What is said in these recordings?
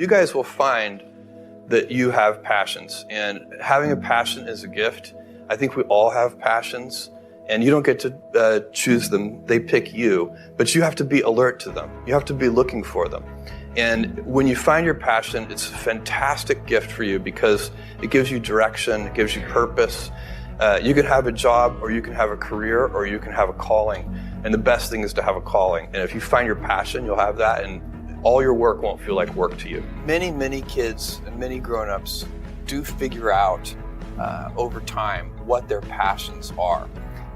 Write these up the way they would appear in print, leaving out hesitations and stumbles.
you guys will find that you have passions, and having a passion is a gift. I think we all have passions, and you don't get to choose them. They pick you, but you have to be alert to them. You have to be looking for them. And when you find your passion, it's a fantastic gift for you because it gives you direction, it gives you purpose. You can have a job, or you can have a career, or you can have a calling. And the best thing is to have a calling. And if you find your passion, you'll have that, and all your work won't feel like work to you. Many kids and many grown-ups do figure out over time what their passions are.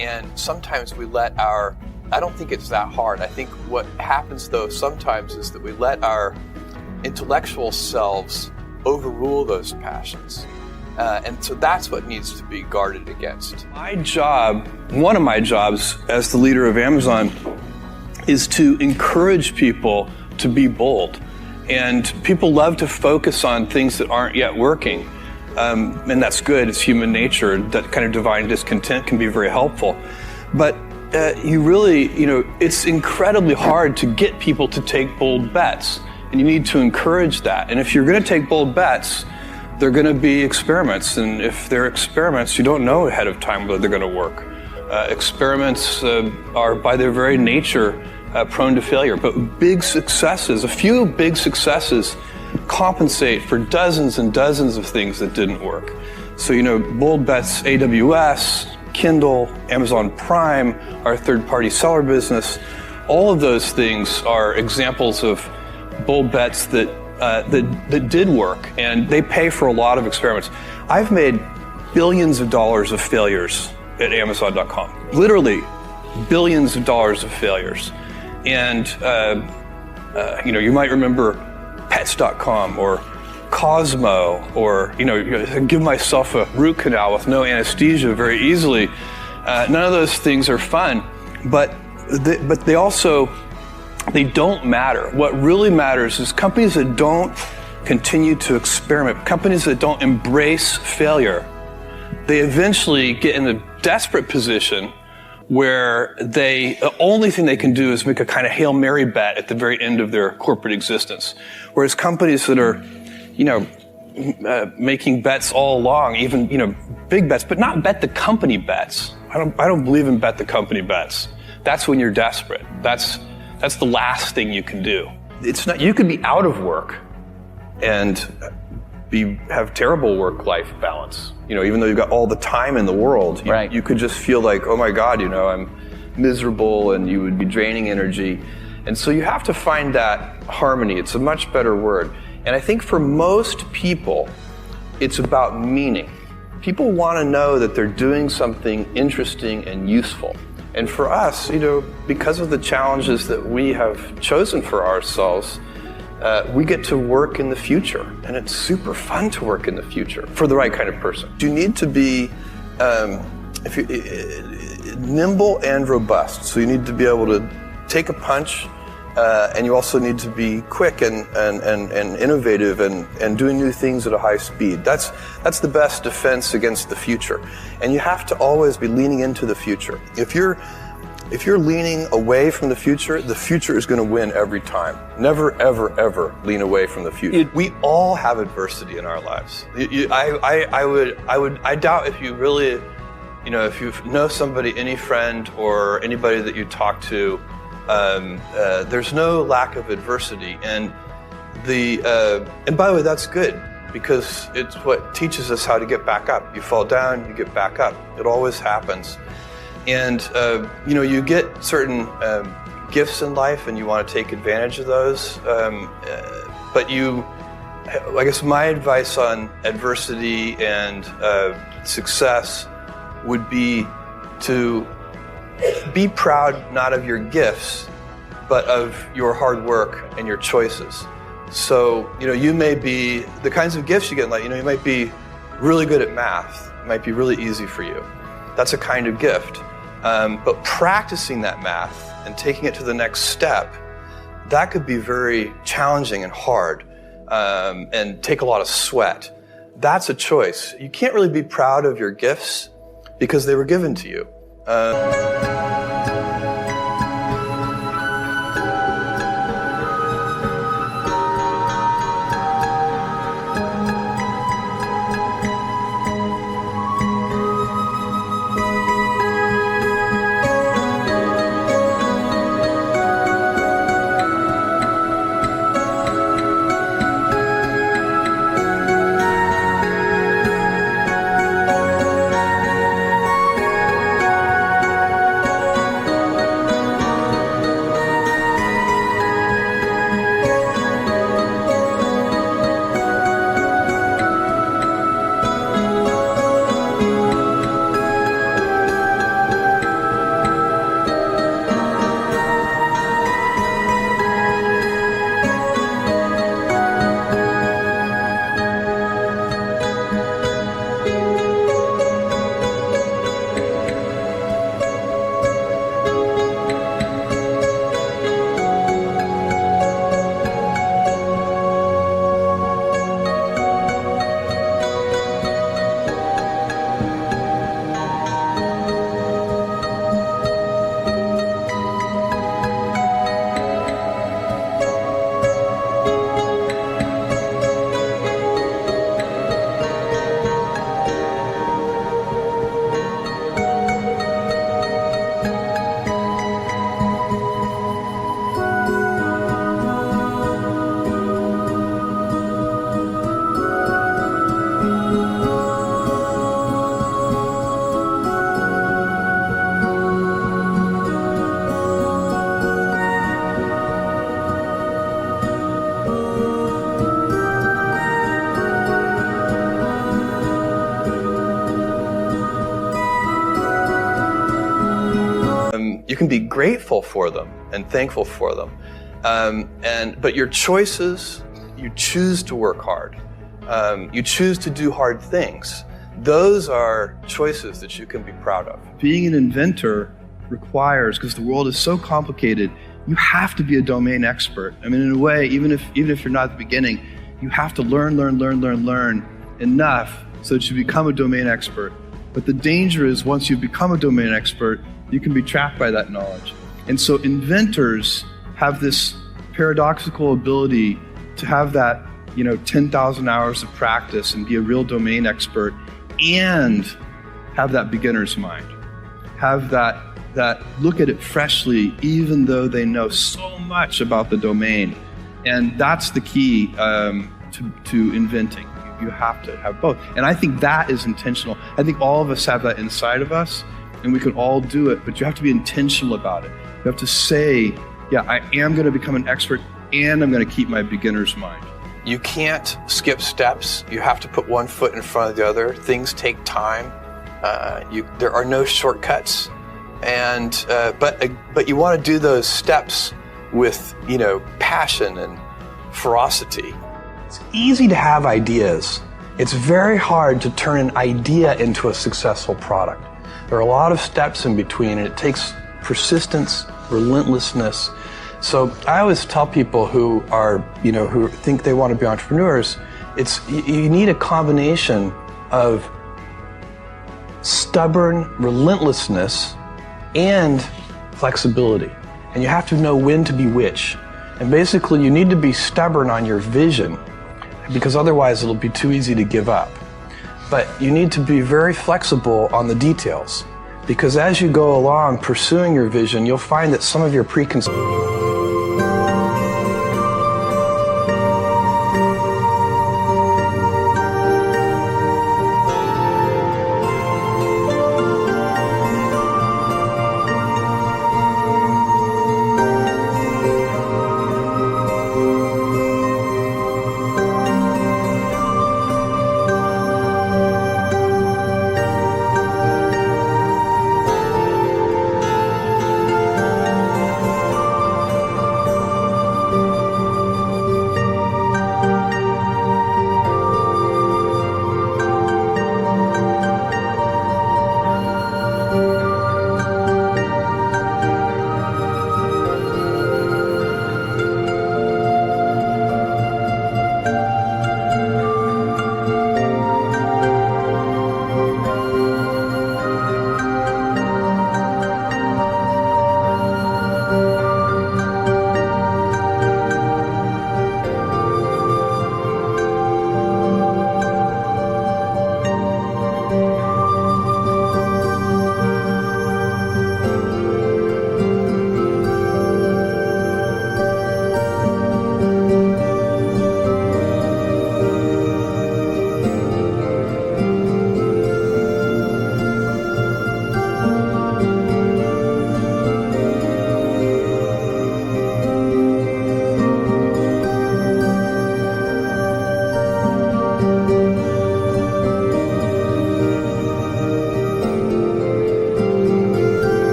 And sometimes we let I don't think it's that hard. I think what happens though sometimes is that we let our intellectual selves overrule those passions. And so that's what needs to be guarded against. One of my jobs as the leader of Amazon is to encourage people to be bold. And people love to focus on things that aren't yet working. And that's good, it's human nature. That kind of divine discontent can be very helpful. But it's incredibly hard to get people to take bold bets. And you need to encourage that. And if you're going to take bold bets, they're going to be experiments. And if they're experiments, you don't know ahead of time whether they're going to work. Experiments are by their very nature prone to failure. But a few big successes compensate for dozens and dozens of things that didn't work. So, bold bets, AWS, Kindle, Amazon Prime, our third-party seller business, all of those things are examples of bold bets that did work, and they pay for a lot of experiments. I've made billions of dollars of failures at Amazon.com. Literally, billions of dollars of failures. And, you might remember Pets.com or Cosmo, or, give myself a root canal with no anesthesia very easily. None of those things are fun, but they don't matter. What really matters is companies that don't continue to experiment, companies that don't embrace failure, they eventually get in a desperate position where the only thing they can do is make a kind of Hail Mary bet at the very end of their corporate existence. Whereas companies that are, making bets all along, even, big bets, but not bet the company bets. I don't believe in bet the company bets. That's when you're desperate. That's the last thing you can do. It's not, you could be out of work and have terrible work-life balance. Even though you've got all the time in the world, you could just feel like, oh my God, I'm miserable, and you would be draining energy. And so you have to find that harmony. It's a much better word. And I think for most people, it's about meaning. People want to know that they're doing something interesting and useful. And for us, because of the challenges that we have chosen for ourselves, we get to work in the future. And it's super fun to work in the future for the right kind of person. You need to be nimble and robust. So you need to be able to take a punch, and you also need to be quick and innovative and doing new things at a high speed. That's the best defense against the future. And you have to always be leaning into the future. If you're leaning away from the future is going to win every time. Never, ever, ever lean away from the future. We all have adversity in our lives. I doubt if you really, if you know somebody, any friend or anybody that you talk to, there's no lack of adversity, and by the way, that's good, because it's what teaches us how to get back up. You fall down, you get back up. It always happens. And you get certain gifts in life, and you want to take advantage of those. But I guess my advice on adversity and success would be to be proud not of your gifts, but of your hard work and your choices. So, you may be, the kinds of gifts you get in life, you might be really good at math. It might be really easy for you. That's a kind of gift. But practicing that math and taking it to the next step, that could be very challenging and hard, and take a lot of sweat. That's a choice. You can't really be proud of your gifts because they were given to you. You can be grateful for them and thankful for them. But your choices, you choose to work hard. You choose to do hard things. Those are choices that you can be proud of. Being an inventor requires, because the world is so complicated, you have to be a domain expert. I mean, in a way, even if you're not at the beginning, you have to learn enough so that you become a domain expert. But the danger is once you become a domain expert, you can be trapped by that knowledge. And so inventors have this paradoxical ability to have that 10,000 hours of practice and be a real domain expert and have that beginner's mind. Have that look at it freshly, even though they know so much about the domain. And that's the key to inventing. You have to have both. And I think that is intentional. I think all of us have that inside of us, and we can all do it, but you have to be intentional about it. You have to say, yeah, I am going to become an expert, and I'm going to keep my beginner's mind. You can't skip steps. You have to put one foot in front of the other. Things take time. There are no shortcuts. And but you want to do those steps with passion and ferocity. It's easy to have ideas. It's very hard to turn an idea into a successful product. There are a lot of steps in between, and it takes persistence, relentlessness. So I always tell people who think they want to be entrepreneurs, you need a combination of stubborn relentlessness and flexibility. And you have to know when to be which. And basically you need to be stubborn on your vision, because otherwise it'll be too easy to give up. But you need to be very flexible on the details, because as you go along pursuing your vision, you'll find that some of your preconceived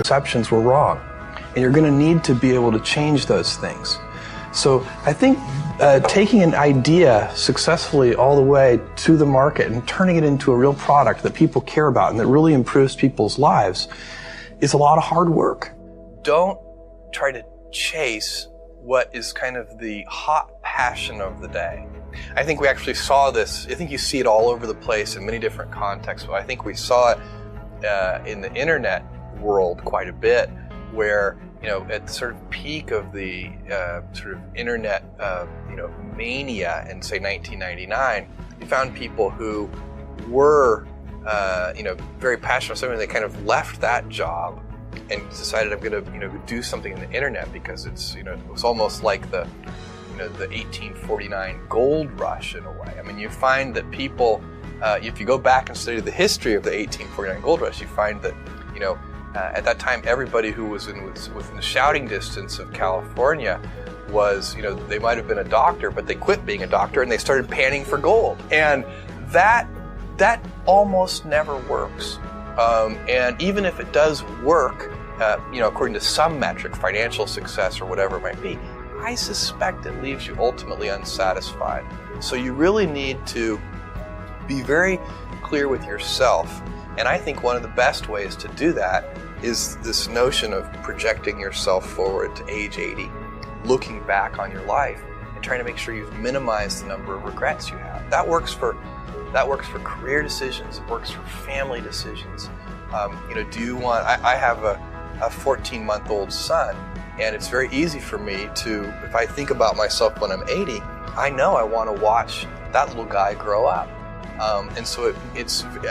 perceptions were wrong, and you're going to need to be able to change those things. So I think taking an idea successfully all the way to the market and turning it into a real product that people care about and that really improves people's lives is a lot of hard work. Don't try to chase what is kind of the hot passion of the day. I think we actually saw this. I think you see it all over the place in many different contexts, but I think we saw it in the internet world quite a bit, where at the sort of peak of the sort of internet mania in say 1999, you found people who were very passionate about something. They kind of left that job and decided, I'm going to do something in the internet, because it's it was almost like the 1849 gold rush in a way. I mean, you find that people if you go back and study the history of the 1849 gold rush, you find that, at that time, everybody who was within the shouting distance of California was, they might have been a doctor, but they quit being a doctor and they started panning for gold. And that almost never works. And even if it does work, according to some metric, financial success or whatever it might be, I suspect it leaves you ultimately unsatisfied. So you really need to be very clear with yourself. And I think one of the best ways to do that is this notion of projecting yourself forward to age 80, looking back on your life and trying to make sure you've minimized the number of regrets you have. That works for career decisions. It works for family decisions. Do you want? I have a 14-month-old son, and it's very easy for me to, if I think about myself when I'm 80, I know I want to watch that little guy grow up. And so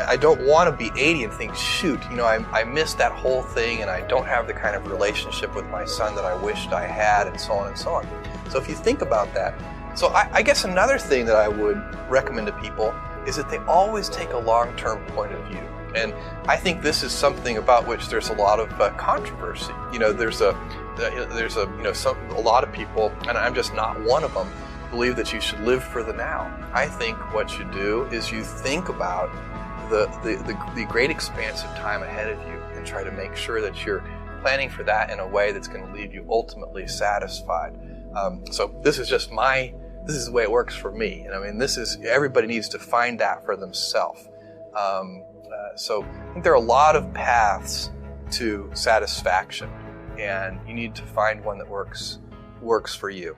I don't want to be 80 and think, shoot, I missed that whole thing and I don't have the kind of relationship with my son that I wished I had, and so on and so on. So if you think about that, so I guess another thing that I would recommend to people is that they always take a long-term point of view. And I think this is something about which there's a lot of controversy. There's a lot of people, and I'm just not one of them, believe that you should live for the now. I think what you do is you think about the great expanse of time ahead of you and try to make sure that you're planning for that in a way that's going to leave you ultimately satisfied. So this is just this is the way it works for me. And I mean, everybody needs to find that for themselves. So I think there are a lot of paths to satisfaction, and you need to find one that works for you.